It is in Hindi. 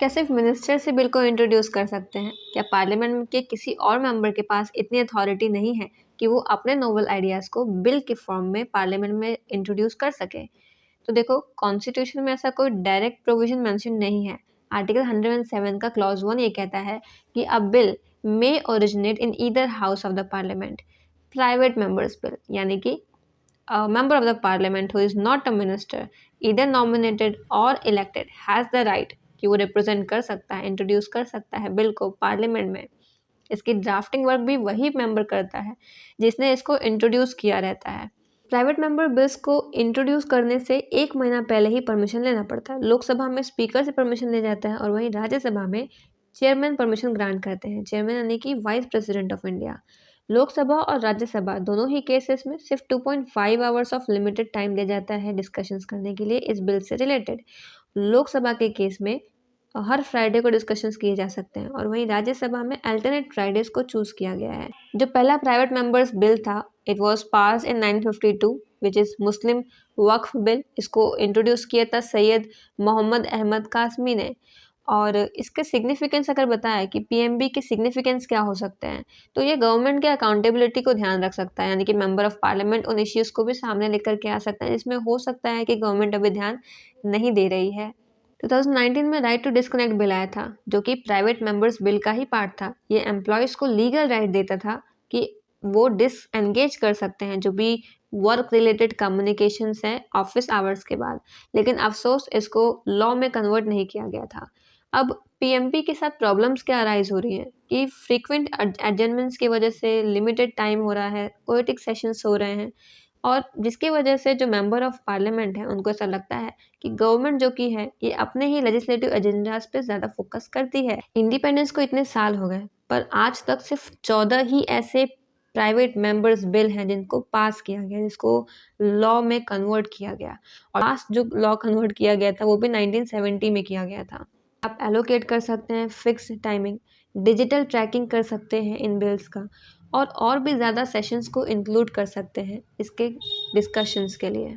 क्या सिर्फ मिनिस्टर से बिल को इंट्रोड्यूस कर सकते हैं? क्या पार्लियामेंट के किसी और मेंबर के पास इतनी अथॉरिटी नहीं है कि वो अपने नोवेल आइडियाज़ को बिल के फॉर्म में पार्लियामेंट में इंट्रोड्यूस कर सके? तो देखो, कॉन्स्टिट्यूशन में ऐसा कोई डायरेक्ट प्रोविजन मेंशन नहीं है। आर्टिकल 107 का क्लॉज 1 ये कहता है कि अ bill may originate in either house of the parliament. Private members bill यानी कि a member of the parliament who is not a minister, either nominated or elected, has the right कि वो रिप्रेजेंट कर सकता है, इंट्रोड्यूस कर सकता है बिल को पार्लियामेंट में। इसकी ड्राफ्टिंग वर्क भी वही मेंबर करता है जिसने इसको इंट्रोड्यूस किया रहता है। प्राइवेट मेंबर बिल्स को इंट्रोड्यूस करने से 1 महीना पहले ही परमिशन लेना पड़ता है। लोकसभा में स्पीकर से परमिशन ले जाता है और वहीं राज्यसभा में चेयरमैन परमिशन ग्रांट करते हैं। चेयरमैन यानी कि vice president of India. Lok Sabha और राज्यसभा दोनों ही केसेस में सिर्फ 2.5 आवर्स ऑफ लिमिटेड टाइम दिया जाता है डिस्कशंस करने के लिए इस बिल से रिलेटेड। लोकसभा के केस में हर फ्राइडे को डिस्कशंस किए जा सकते हैं और वहीं राज्यसभा में अल्टरनेट फ्राइडेज को चूज किया गया है। जो पहला प्राइवेट मेंबर्स बिल था, it was pass in 952 which is Muslim Waqf bill. इसको इंट्रोड्यूस किया था सैयद मोहम्मद अहमद कासमी ने। और इसके सिग्निफिकेंस अगर बताएं कि पीएमबी के सिग्निफिकेंस क्या हो सकते हैं, तो ये गवर्नमेंट के अकाउंटेबिलिटी को ध्यान रख सकता है, यानी कि मेंबर ऑफ पार्लियामेंट उन इश्यूज़ को भी सामने लेकर के आ सकता है जिसमें हो सकता है कि गवर्नमेंट अभी ध्यान नहीं दे रही है। 2019 में राइट टू डिस्कनेक्ट बिल आया था, जो कि प्राइवेट मेंबर्स बिल का ही पार्ट था। ये एम्प्लॉयज़ को लीगल राइट देता था कि वो डिसएंगेज कर सकते हैं जो भी वर्क रिलेटेड कम्युनिकेशंस हैं ऑफिस आवर्स के बाद। लेकिन अफसोस इसको लॉ में कन्वर्ट नहीं किया गया था। अब पीएमपी के साथ प्रॉब्लम्स क्या अराइज हो रही हैं कि फ्रीक्वेंट एडजर्नमेंट्स की वजह से लिमिटेड टाइम हो रहा है, पोएटिक सेशंस हो रहे हैं और जिसकी वजह से जो मेंबर ऑफ पार्लियामेंट है उनको ऐसा लगता है कि गवर्नमेंट जो की है ये अपने ही लेजिस्लेटिव एजेंडास पे ज़्यादा फोकस करती है। इंडिपेंडेंस को इतने साल हो गए पर आज तक सिर्फ 14 ही ऐसे प्राइवेट मेंबर्स बिल हैं जिनको पास किया गया, जिसको लॉ में कन्वर्ट किया गया। और लास्ट जो लॉ कन्वर्ट किया गया था वो भी 1970 में किया गया था। आप एलोकेट कर सकते हैं फिक्स टाइमिंग, डिजिटल ट्रैकिंग कर सकते हैं इन बिल्स का और भी ज़्यादा सेशंस को इंक्लूड कर सकते हैं इसके डिस्कशंस के लिए।